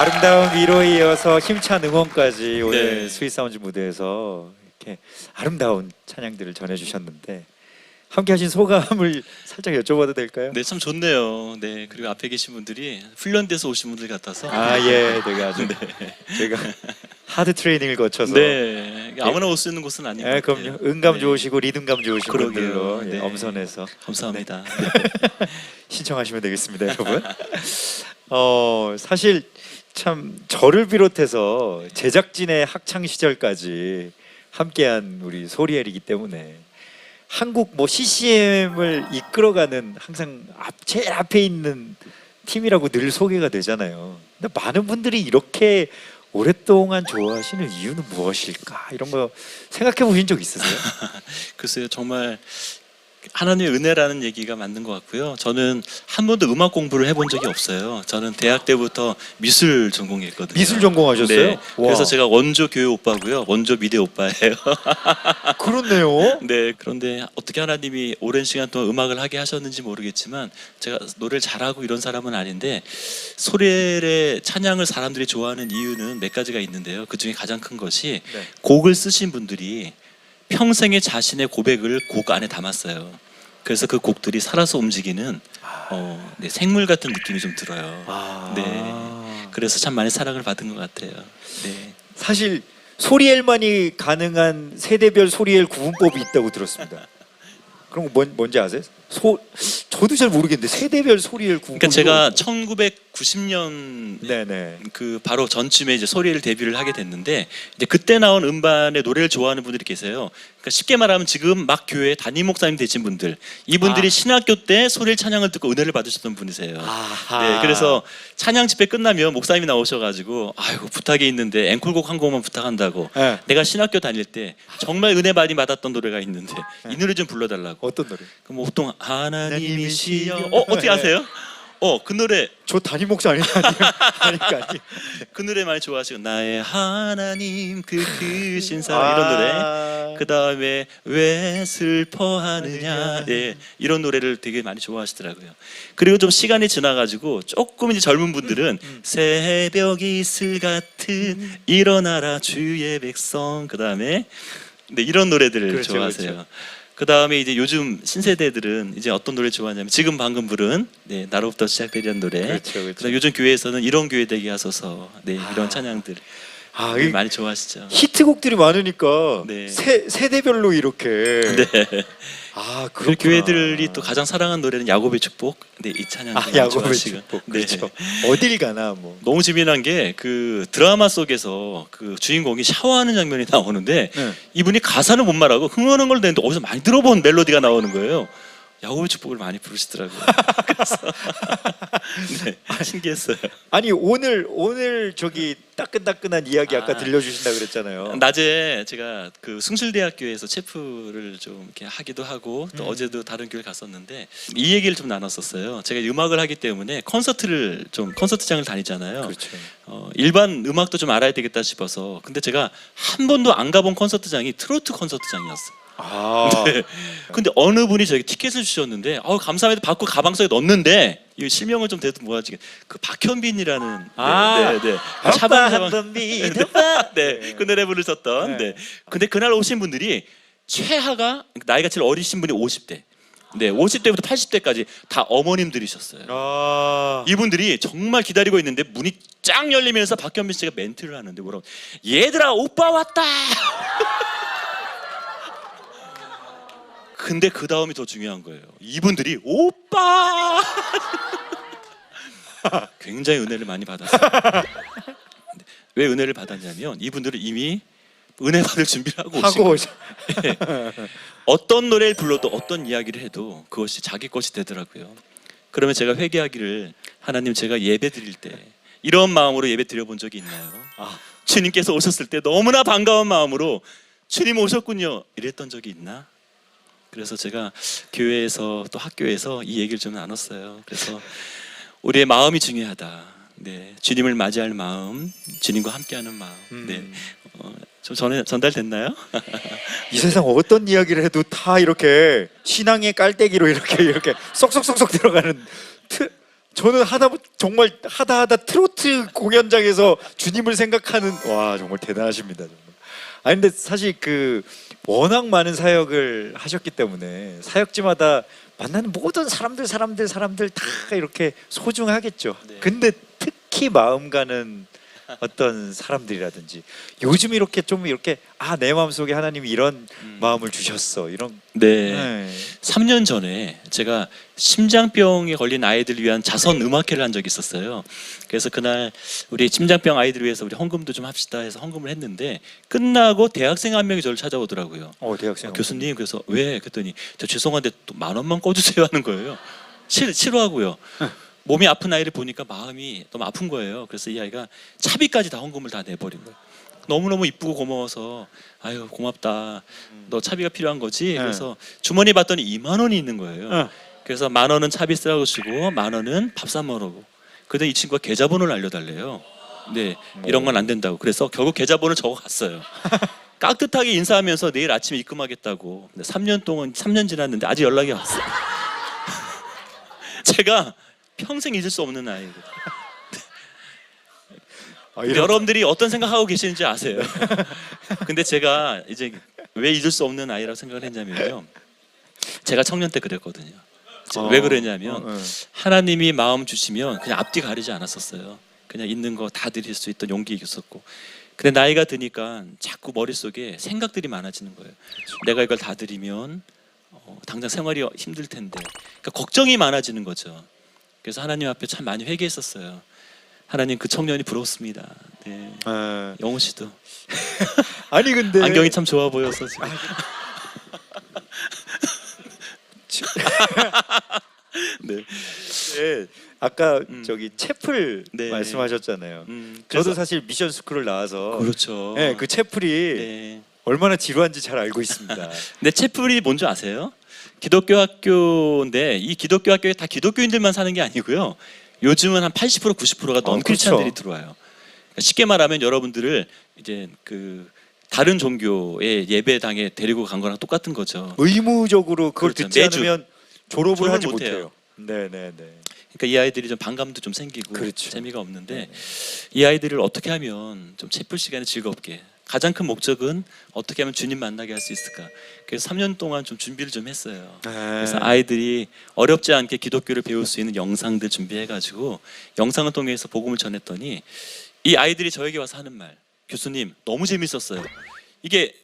아름다운 위로에 이어서 힘찬 응원까지 오늘 네. 스윗사운드 무대에서 이렇게 아름다운 찬양들을 전해주셨는데 함께 하신 소감을 살짝 여쭤봐도 될까요? 네, 참 좋네요. 네, 그리고 앞에 계신 분들이 훈련돼서 오신 분들 같아서. 아, 예, 내가 아주 제가 하드 트레이닝을 거쳐서 네, 아무나 올 수 있는 곳은 아닌 것 예, 같아요. 그럼요. 음감 네. 좋으시고 리듬감 좋으신 그러게요. 분들로 예, 네. 엄선해서 감사합니다. 신청하시면 되겠습니다, 여러분. 사실 참 저를 비롯해서 제작진의 학창 시절까지 함께한 우리 소리엘이기 때문에 한국 뭐 CCM을 이끌어가는 항상 제일 앞에 있는 팀이라고 늘 소개가 되잖아요. 근데 많은 분들이 이렇게 오랫동안 좋아하시는 이유는 무엇일까? 이런 거 생각해 보신 적 있으세요? 글쎄요, 정말 하나님의 은혜라는 얘기가 맞는 것 같고요. 저는 한 번도 음악 공부를 해본 적이 없어요. 저는 대학 때부터 미술 전공했거든요. 미술 전공하셨어요? 네. 와. 그래서 제가 원조 교회 오빠고요. 원조 미대 오빠예요. 그렇네요. 네. 그런데 어떻게 하나님이 오랜 시간 동안 음악을 하게 하셨는지 모르겠지만 제가 노래를 잘하고 이런 사람은 아닌데 소리엘의 찬양을 사람들이 좋아하는 이유는 몇 가지가 있는데요. 그 중에 가장 큰 것이 네. 곡을 쓰신 분들이 평생의 자신의 고백을 곡 안에 담았어요. 그래서 그 곡들이 살아서 움직이는 네, 생물 같은 느낌이 좀 들어요. 네. 그래서 참 많이 사랑을 받은 것 같아요. 네. 사실 소리엘만이 가능한 세대별 소리엘 구분법이 있다고 들었습니다. 그런 거 뭔지 아세요? 저도 잘 모르겠는데 세대별 소리엘 구분법. 그러니까 제가 1990년 네네. 그 바로 전쯤에 이제 소리엘 데뷔를 하게 됐는데 이제 그때 나온 음반의 노래를 좋아하는 분들이 계세요. 그러니까 쉽게 말하면 지금 막 교회 담임 목사님 되신 분들, 이분들이 신학교 때 소리엘 찬양을 듣고 은혜를 받으셨던 분이세요. 네, 그래서 찬양 집회 끝나면 목사님이 나오셔가지고 아이고 부탁이 있는데 앵콜곡 한 곡만 부탁한다고. 네. 내가 신학교 다닐 때 정말 은혜 많이 받았던 노래가 있는데 이 노래 좀 불러달라고. 어떤 노래? 그럼 뭐 보통 하나님이시여 어떻게 아세요? 그 노래 저 담임 목사 아니에요? 아니요. 그 노래 많이 좋아하시고 나의 하나님 그 크신 사랑 이런 노래 그 다음에 왜 슬퍼하느냐 예, 이런 노래를 되게 많이 좋아하시더라고요. 그리고 좀 시간이 지나가지고 조금 이제 젊은 분들은 새벽 이슬 같은 일어나라 주의 백성 그 다음에 네, 이런 노래들을 그렇죠, 좋아하세요. 그렇죠. 그 다음에 이제 요즘 신세대들은 이제 어떤 노래 좋아하냐면 지금 방금 부른 네, 나로부터 시작되리란 노래. 그렇죠, 그렇죠. 그다음에 요즘 교회에서는 이런 교회 되게 하소서. 네, 이런 찬양들 네, 이 많이 좋아하시죠. 히트곡들이 많으니까 네. 세대별로 이렇게. 네. 그렇구나. 그 교회들이 또 가장 사랑하는 노래는 야곱의 축복. 네, 이 찬양. 야곱의 축복. 그렇죠. 네. 어딜 가나 뭐. 너무 재미난 게 그 드라마 속에서 그 주인공이 샤워하는 장면이 나오는데 네. 이분이 가사는 못 말하고 흥얼흥얼 대는데 어디서 많이 들어본 멜로디가 나오는 거예요. 야곱의 축복을 많이 부르시더라고요. 그래서 네, 신기했어요. 아니 오늘 저기 따끈따끈한 이야기 아까 들려주신다 그랬잖아요. 낮에 제가 그 숭실대학교에서 체프를 좀 이렇게 하기도 하고 또 어제도 다른 교회 갔었는데 이 얘기를 좀 나눴었어요. 제가 음악을 하기 때문에 콘서트장을 다니잖아요. 그렇죠. 일반 음악도 좀 알아야 되겠다 싶어서 근데 제가 한 번도 안 가본 콘서트장이 트로트 콘서트장이었어요. 네. 근데 어느 분이 저에게 티켓을 주셨는데 감사합니다 받고 가방 속에 넣었는데 이 실명을 좀 대도 뭐하지 그 박현빈이라는 네. 네, 그 노래 부르셨던 네. 근데 그날 오신 분들이 최하가 나이가 제일 어리신 분이 50대 네, 50대부터 80대까지 다 어머님들이셨어요. 이분들이 정말 기다리고 있는데 문이 쫙 열리면서 박현빈 씨가 멘트를 하는데 뭐라고 얘들아 오빠 왔다 근데 그 다음이 더 중요한 거예요. 이분들이 오빠 굉장히 은혜를 많이 받았어요. 왜 은혜를 받았냐면 이분들은 이미 은혜 받을 준비를 하고 오신 거예요. 네. 어떤 노래를 불러도 어떤 이야기를 해도 그것이 자기 것이 되더라고요. 그러면 제가 회개하기를 하나님 제가 예배 드릴 때 이런 마음으로 예배 드려본 적이 있나요? 주님께서 오셨을 때 너무나 반가운 마음으로 주님 오셨군요 이랬던 적이 있나? 그래서 제가 교회에서 또 학교에서 이 얘기를 좀 나눴어요. 그래서 우리의 마음이 중요하다. 네, 주님을 맞이할 마음, 주님과 함께하는 마음. 네, 좀 전달됐나요? 이 세상 어떤 이야기를 해도 다 이렇게 신앙의 깔때기로 이렇게 쏙쏙쏙쏙 들어가는 저는 정말 하다 트로트 공연장에서 주님을 생각하는 와 정말 대단하십니다. 정말. 아니 근데 사실 그 워낙 많은 사역을 하셨기 때문에 사역지마다 만나는 모든 사람들 다 이렇게 소중하겠죠. 네. 근데 특히 마음 가는 어떤 사람들이라든지 요즘 이렇게 좀 이렇게 내 마음속에 하나님이 이런 마음을 주셨어 이런 네. 3년 전에 제가 심장병에 걸린 아이들을 위한 자선 음악회를 한 적이 있었어요. 그래서 그날 우리 심장병 아이들을 위해서 우리 헌금도 좀 합시다 해서 헌금을 했는데 끝나고 대학생 한 명이 저를 찾아오더라고요. 대학생 교수님 그래서 왜? 그랬더니 저 죄송한데 또 10,000원만 꺼주세요 하는 거예요. 싫어하고요. 몸이 아픈 아이를 보니까 마음이 너무 아픈 거예요. 그래서 이 아이가 차비까지 다 헌금을 다 내버린 거예요. 너무너무 이쁘고 고마워서 아유 고맙다. 너 차비가 필요한 거지? 그래서 주머니 봤더니 2만 원이 있는 거예요. 그래서 10,000원은 차비 쓰라고 주고 10,000원은 밥 사 먹으라고. 그런데 이 친구가 계좌번호를 알려달래요. 네, 이런 건 안 된다고. 그래서 결국 계좌번호를 적어갔어요. 깍듯하게 인사하면서 내일 아침에 입금하겠다고. 근데 3년 지났는데 아직 연락이 왔어요. 제가 평생 잊을 수 없는 아이거든요. 여러분들이 어떤 생각하고 계시는지 아세요? 근데 제가 이제 왜 잊을 수 없는 아이라고 생각을 했냐면요. 제가 청년 때 그랬거든요. 왜 그랬냐면 하나님이 마음 주시면 그냥 앞뒤 가리지 않았었어요. 그냥 있는 거 다 드릴 수 있던 용기 있었고. 근데 나이가 드니까 자꾸 머릿속에 생각들이 많아지는 거예요. 내가 이걸 다 드리면 당장 생활이 힘들 텐데. 그러니까 걱정이 많아지는 거죠. 그래서 하나님 앞에 참 많이 회개했었어요. 하나님 그 청년이 부럽습니다. 네. 영호 씨도. 아니 근데 안경이 참 좋아 보여서 지금. 네. 네. 아까 저기 채플 네. 말씀하셨잖아요. 그래서 저도 사실 미션 스쿨을 나와서 그렇죠. 네, 그 채플이 네. 얼마나 지루한지 잘 알고 있습니다. 근데 채플이 뭔지 아세요? 기독교 학교인데 이 기독교 학교에 다 기독교인들만 사는 게 아니고요. 요즘은 한 80% 90%가 넌 크리스찬들이 그렇죠. 들어와요. 그러니까 쉽게 말하면 여러분들을 이제 그 다른 종교의 예배당에 데리고 간 거랑 똑같은 거죠. 의무적으로 그걸 그렇죠. 듣지 매주 않으면 졸업을 하지 못해요. 못해요. 네네네. 그러니까 이 아이들이 좀 반감도 좀 생기고 그렇죠. 재미가 없는데 네네. 이 아이들을 어떻게 하면 좀 채플 시간에 즐겁게 가장 큰 목적은 어떻게 하면 주님 만나게 할 수 있을까. 그래서 3년 동안 좀 준비를 좀 했어요. 그래서 아이들이 어렵지 않게 기독교를 배울 수 있는 영상들 준비해가지고 영상을 통해서 복음을 전했더니 이 아이들이 저에게 와서 하는 말, 교수님 너무 재밌었어요. 이게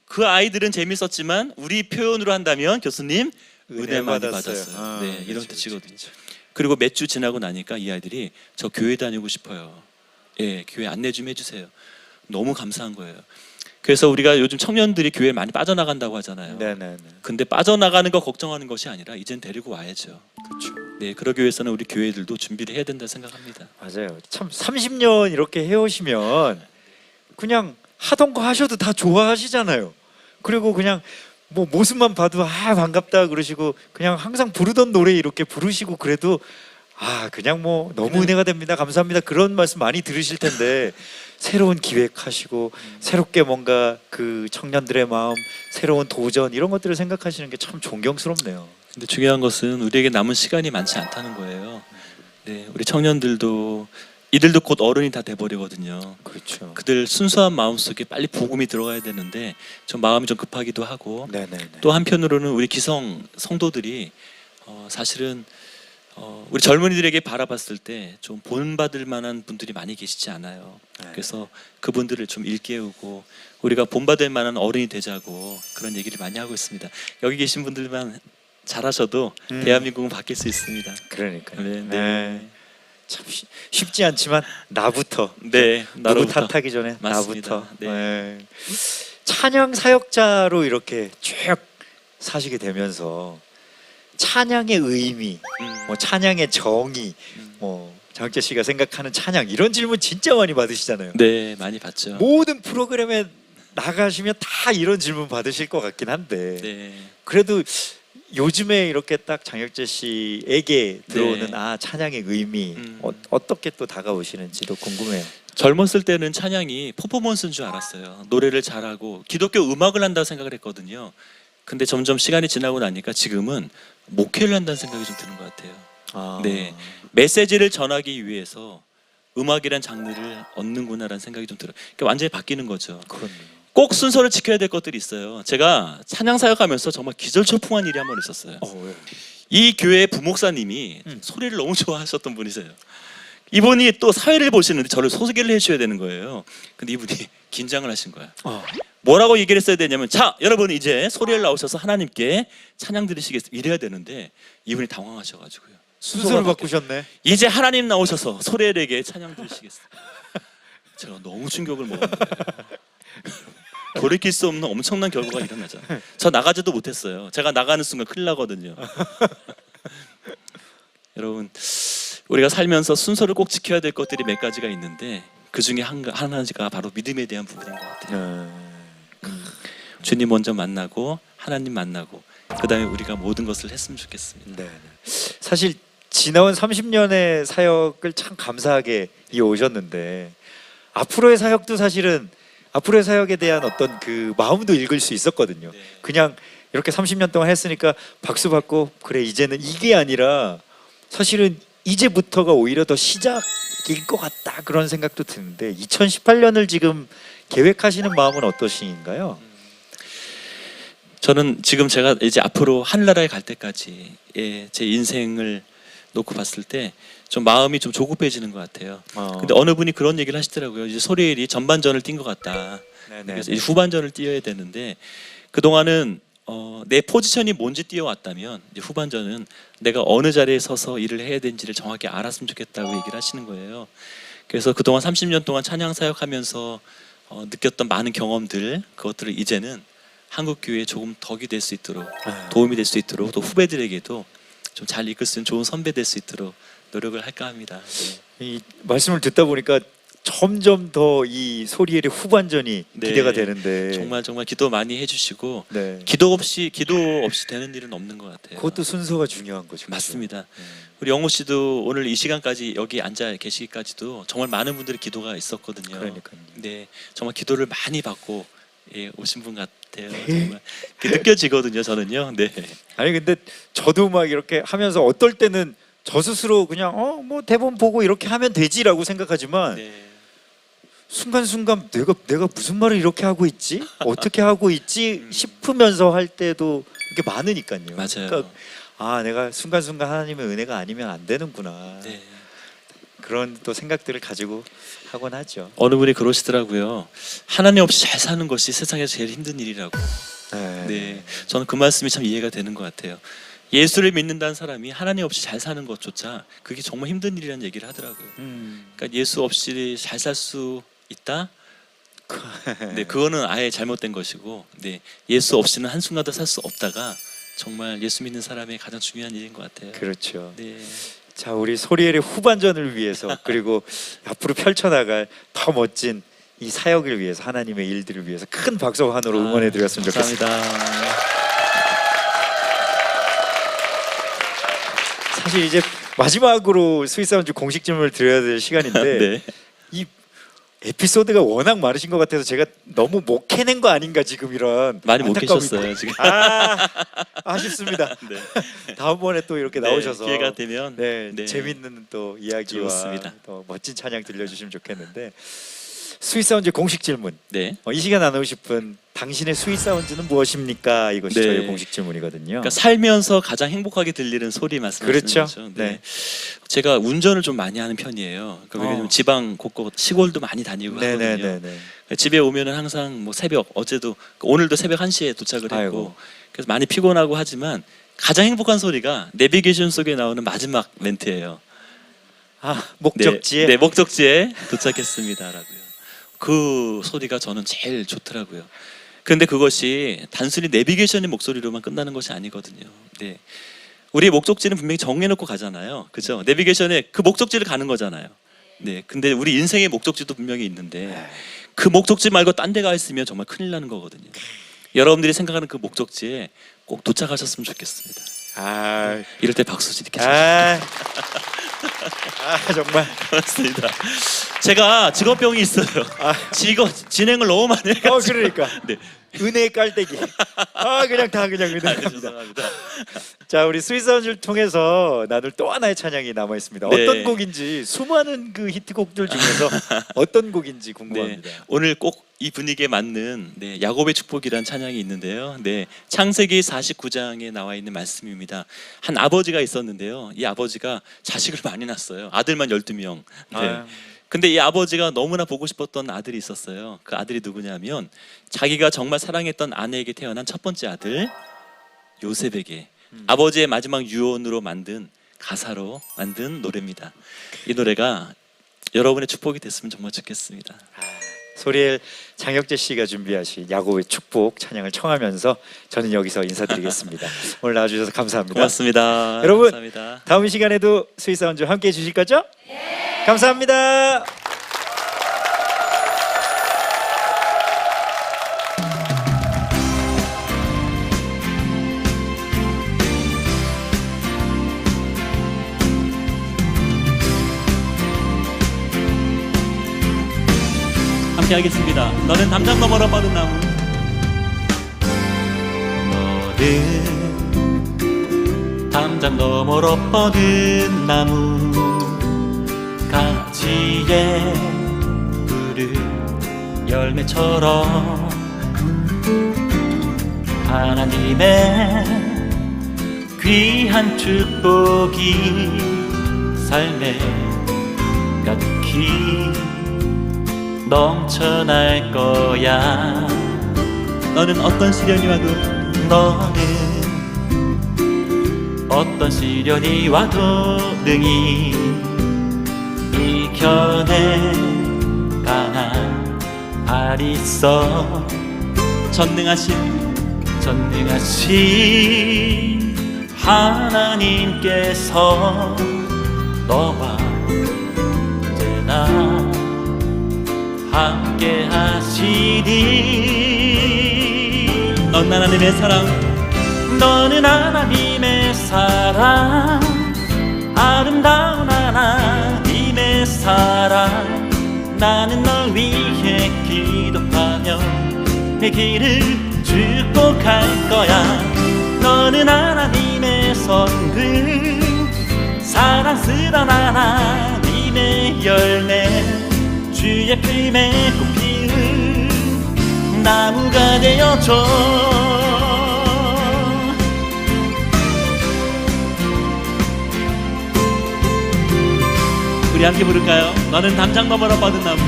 그 아이들은 재밌었지만 우리 표현으로 한다면 교수님 은혜 많이 받았어요. 네, 이런 뜻이거든요. 그리고 몇 주 지나고 나니까 이 아이들이 저 교회 다니고 싶어요. 예, 교회 안내 좀 해주세요. 너무 감사한 거예요. 그래서 우리가 요즘 청년들이 교회에 많이 빠져나간다고 하잖아요. 네네네. 근데 빠져나가는 거 걱정하는 것이 아니라 이젠 데리고 와야죠. 그렇죠. 네, 그러기 위해서는 우리 교회들도 준비를 해야 된다 생각합니다. 맞아요. 참 30년 이렇게 해오시면 그냥 하던 거 하셔도 다 좋아하시잖아요. 그리고 그냥 뭐 모습만 봐도 반갑다 그러시고 그냥 항상 부르던 노래 이렇게 부르시고 그래도 그냥 뭐 너무 은혜가 됩니다. 감사합니다. 그런 말씀 많이 들으실 텐데 새로운 기획하시고 새롭게 뭔가 그 청년들의 마음, 새로운 도전 이런 것들을 생각하시는 게 참 존경스럽네요. 근데 중요한 것은 우리에게 남은 시간이 많지 않다는 거예요. 네, 우리 청년들도 이들도 곧 어른이 다 돼버리거든요. 그렇죠. 그들 순수한 마음 속에 빨리 복음이 들어가야 되는데 좀 마음이 좀 급하기도 하고 네네네. 또 한편으로는 우리 기성 성도들이 사실은 우리 젊은이들에게 바라봤을 때 좀 본받을 만한 분들이 많이 계시지 않아요. 네. 그래서 그분들을 좀 일깨우고 우리가 본받을 만한 어른이 되자고 그런 얘기를 많이 하고 있습니다. 여기 계신 분들만 잘하셔도 대한민국은 바뀔 수 있습니다. 그러니까요. 네, 네. 네. 참 쉽지 않지만 나부터. 네, 누구 나로부터. 탓하기 전에 맞습니다. 나부터. 네. 네. 찬양 사역자로 이렇게 쭉 사시게 되면서 찬양의 의미, 뭐 찬양의 정의, 뭐 장혁재 씨가 생각하는 찬양 이런 질문 진짜 많이 받으시잖아요. 네, 많이 봤죠. 모든 프로그램에 나가시면 다 이런 질문 받으실 것 같긴 한데 네. 그래도 요즘에 이렇게 딱 장혁재 씨에게 들어오는 네. 찬양의 의미 어떻게 또 다가오시는지도 궁금해요. 젊었을 때는 찬양이 퍼포먼스인 줄 알았어요. 노래를 잘하고 기독교 음악을 한다고 생각을 했거든요. 근데 점점 시간이 지나고 나니까 지금은 목회를 한다는 생각이 좀 드는 것 같아요. 아. 네, 메시지를 전하기 위해서 음악이란 장르를 얻는구나라는 생각이 좀 들어요. 그러니까 완전히 바뀌는 거죠. 그렇네요. 꼭 순서를 지켜야 될 것들이 있어요. 제가 찬양 사역하면서 정말 기절초풍한 일이 한 번 있었어요. 왜? 이 교회 부목사님이 소리를 너무 좋아하셨던 분이세요. 이분이 또 사회를 보시는데 저를 소개를 해주셔야 되는 거예요. 근데 이분이 긴장을 하신 거야. 뭐라고 얘기를 했어야 되냐면, 자 여러분 이제 소리를 나오셔서 하나님께 찬양 드리시겠습니다 이래야 되는데, 이분이 당황하셔가지고요. 순서를 바꾸셨네. 이제 하나님 나오셔서 소리엘에게 찬양 드리시겠습니다. 제가 너무 충격을 먹은 거예요. 돌이킬 수 없는 엄청난 결과가 일어나죠. 저 나가지도 못했어요. 제가 나가는 순간 큰일 나거든요. 여러분, 우리가 살면서 순서를 꼭 지켜야 될 것들이 몇 가지가 있는데, 그 중에 하나가 바로 믿음에 대한 부분인 것 같아요. 주님 먼저 만나고 하나님 만나고 그 다음에 우리가 모든 것을 했으면 좋겠습니다. 네. 사실 지나온 30년의 사역을 참 감사하게 이어오셨는데, 앞으로의 사역도 사실은 앞으로의 사역에 대한 어떤 그 마음도 읽을 수 있었거든요. 네. 그냥 이렇게 30년 동안 했으니까 박수 받고 그래 이제는, 이게 아니라 사실은 이제부터가 오히려 더 시작일 것 같다, 그런 생각도 드는데, 2018년을 지금 계획하시는 마음은 어떠신가요? 저는 지금 제가 이제 앞으로 하늘나라에 갈 때까지 제 인생을 놓고 봤을 때 좀 마음이 좀 조급해지는 것 같아요. 근데 어느 분이 그런 얘기를 하시더라고요. 이제 소리엘이 전반전을 뛴 것 같다. 그래서 이제 후반전을 뛰어야 되는데, 그 동안은 내 포지션이 뭔지 뛰어왔다면 이제 후반전은 내가 어느 자리에 서서 일을 해야 되는지를 정확히 알았으면 좋겠다고 얘기를 하시는 거예요. 그래서 그동안 30년 동안 찬양 사역하면서 느꼈던 많은 경험들, 그것들을 이제는 한국 교회에 조금 덕이 될 수 있도록, 도움이 될 수 있도록, 또 후배들에게도 좀 잘 이끌 수 있는 좋은 선배 될 수 있도록 노력을 할까 합니다. 네. 이 말씀을 듣다 보니까 점점 더 이 소리엘의 후반전이 네. 기대가 되는데, 정말 기도 많이 해주시고, 네. 기도 없이 되는 일은 없는 것 같아요. 그것도 순서가 중요한 거죠. 맞습니다. 우리 영호 씨도 오늘 이 시간까지 여기 앉아 계시기까지도 정말 많은 분들의 기도가 있었거든요. 그러니까요. 네, 정말 기도를 많이 받고 오신 분 같아요. 정말 느껴지거든요, 저는요. 네. 아니 근데 저도 막 이렇게 하면서 어떨 때는 저 스스로 그냥 뭐 대본 보고 이렇게 하면 되지라고 생각하지만, 네. 순간순간 내가 무슨 말을 이렇게 하고 있지? 어떻게 하고 있지? 싶으면서 할 때도 이게 많으니까요. 맞아요. 그러니까 내가 순간순간 하나님의 은혜가 아니면 안 되는구나. 네. 그런 또 생각들을 가지고 하곤 하죠. 어느 분이 그러시더라고요. 하나님 없이 잘 사는 것이 세상에서 제일 힘든 일이라고. 네, 저는 그 말씀이 참 이해가 되는 것 같아요. 예수를 믿는다는 사람이 하나님 없이 잘 사는 것조차 그게 정말 힘든 일이라는 얘기를 하더라고요. 그러니까 예수 없이 잘 살 수 있다? 네, 그거는 아예 잘못된 것이고, 네, 예수 없이는 한순간도 살 수 없다가 정말 예수 믿는 사람의 가장 중요한 일인 것 같아요. 그렇죠. 네. 자, 우리 소리엘의 후반전을 위해서, 그리고 앞으로 펼쳐나갈 더 멋진 이 사역을 위해서, 하나님의 일들을 위해서 큰 박수와 환호로 응원해 드렸으면 좋겠습니다. 감사합니다. 사실 이제 마지막으로 스윗사운드 공식 질문을 드려야 될 시간인데 네. 이 에피소드가 워낙 많으신 것 같아서 제가 너무 못 캐낸 거 아닌가, 지금 이런 많이 못 안타까움이- 계셨어요 지금. 아쉽습니다. 네. 다음번에 또 이렇게 네, 나오셔서 기회가 되면 네, 네. 재밌는 또 이야기와 좋습니다. 또 멋진 찬양 들려주시면 좋겠는데, 스윗사운드 공식 질문, 네. 이 시간 나누실 분, 당신의 스윗사운드는 무엇입니까? 이것이 네. 저희 공식 질문이거든요. 그러니까 살면서 가장 행복하게 들리는 소리 말씀하시는 그렇죠. 거죠. 네. 네. 제가 운전을 좀 많이 하는 편이에요. 그러니까 왜냐면 지방 곳곳 시골도 많이 다니고 하거든요. 네네네. 집에 오면은 항상 뭐 새벽, 어제도 오늘도 새벽 1시에 도착을 했고, 아이고. 그래서 많이 피곤하고 하지만 가장 행복한 소리가 내비게이션 속에 나오는 마지막 멘트예요. 목적지에. 네, 목적지에 도착했습니다라고요. 그 소리가 저는 제일 좋더라고요. 그런데 그것이 단순히 내비게이션의 목소리로만 끝나는 것이 아니거든요. 네. 우리 목적지는 분명히 정해놓고 가잖아요. 그죠? 내비게이션에 그 목적지를 가는 거잖아요. 네. 근데 우리 인생의 목적지도 분명히 있는데, 그 목적지 말고 딴 데 가 있으면 정말 큰일 나는 거거든요. 여러분들이 생각하는 그 목적지에 꼭 도착하셨으면 좋겠습니다. 아, 이럴 때 박수 이렇게 아, 정말. 맞습니다. 제가 직업병이 있어요. 진행을 너무 많이 해가지고. 그러니까. 네. 은혜의 깔때기. 그냥 다 그냥 은혜입니다. 죄송합니다. 자, 우리 스윗사운드를 통해서 나눌 또 하나의 찬양이 남아 있습니다. 네. 어떤 곡인지, 수많은 그 히트곡들 중에서 어떤 곡인지 궁금합니다. 오늘 꼭 이 분위기에 맞는 야곱의 축복이라는 찬양이 있는데요. 창세기 49장에 나와 있는 말씀입니다. 한 아버지가 있었는데요. 이 아버지가 자식을 많이 낳았어요. 아들만 12명. 근데 이 아버지가 너무나 보고 싶었던 아들이 있었어요. 그 아들이 누구냐면 자기가 정말 사랑했던 아내에게 태어난 첫 번째 아들 요셉에게 아버지의 마지막 유언으로 만든 가사로 만든 노래입니다. 이 노래가 여러분의 축복이 됐으면 정말 좋겠습니다. 소리엘 장혁재 씨가 준비하신 야곱의 축복 찬양을 청하면서 저는 여기서 인사드리겠습니다. 오늘 나와주셔서 감사합니다. 고맙습니다. 여러분, 감사합니다. 다음 이 시간에도 스윗사운드 함께해 주실 거죠? 네. 감사합니다. 함께 하겠습니다. 너는 담장 너머로 뻗은 나무. 너는 담장 너머로 뻗은 나무 가지에 푸른 열매처럼 하나님의 귀한 축복이 삶에 가득히 넘쳐날 거야. 너는 어떤 시련이 와도 너는 어떤 시련이 와도 능히 이겨내 강한 발이 있어. 전능하신 하나님께서 너와 언제나 함께 하시니. 넌 하나님의 사랑, 너는 하나님의 사랑, 아름다운 하나님의 사랑. 나는 널 위해 기도하며 내 길을 축복할 거야. 너는 하나님의 선물, 사랑스러운 하나님의 열매, 주의 품에 꽃 피운 나무가 되어줘. 우리 함께 부를까요? 너는 담장 너머로 뻗은 나무.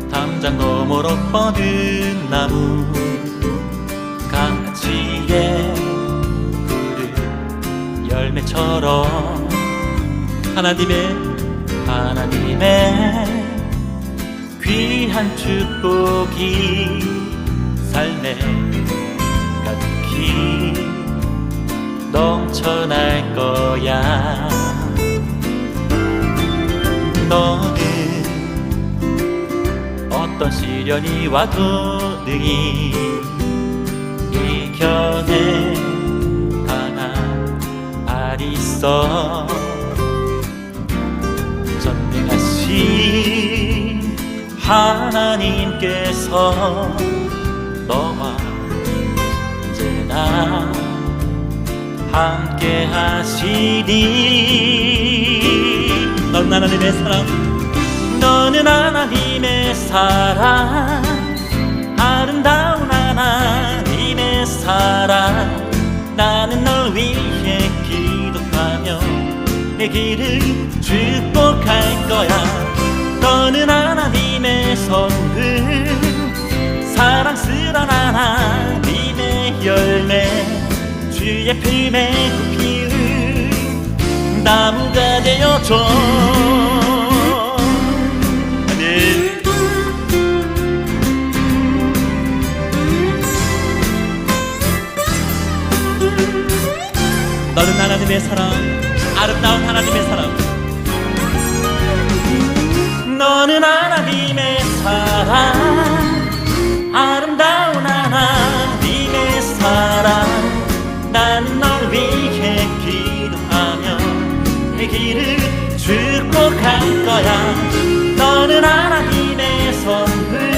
담장 너머로 뻗은 나무 가지에 열매처럼 하나님의 귀한 축복이 삶에 가득히 넘쳐날 거야. 너는 어떤 시련이 와도 능히 이겨내 있어. 전능하신 하나님께서 너와 언제나 함께 하시니. 넌 하나님의 사랑, 너는 하나님의 사랑, 아름다운 하나님의 사랑. 나는 널 위해 기도하며 내 길을 축복할 거야. 너는 하나님의 선물, 사랑스러운 하나님의 열매, 주의 품에 꽃 피운 나무가 되어줘. 너는 하나님의 사랑, 아름다운 하나님의 사랑. 너는 하나님의 사랑, 사랑 아름다운 하나님의 사랑 난 널 위해 기도하며 내 길을 축복할 거야 너는 하나님의 선물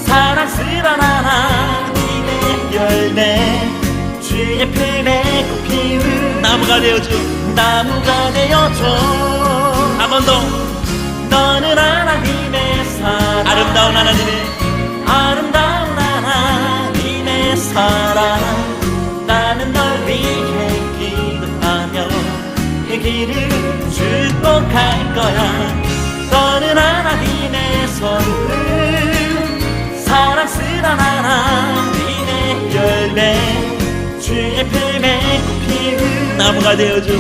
사랑스러운 하나님의 열매 주의 품에 꽃 피운 나무가 되어줘 한 번 더 너는 하나님의 사랑 아름다운 하나님의 사랑 나는 널 위해 기도하며 그 길을 축복할 거야 너는 하나님의 선물 사랑스러운 하나님의 열매 주의 품에 꽃 피운 나무가 되어줘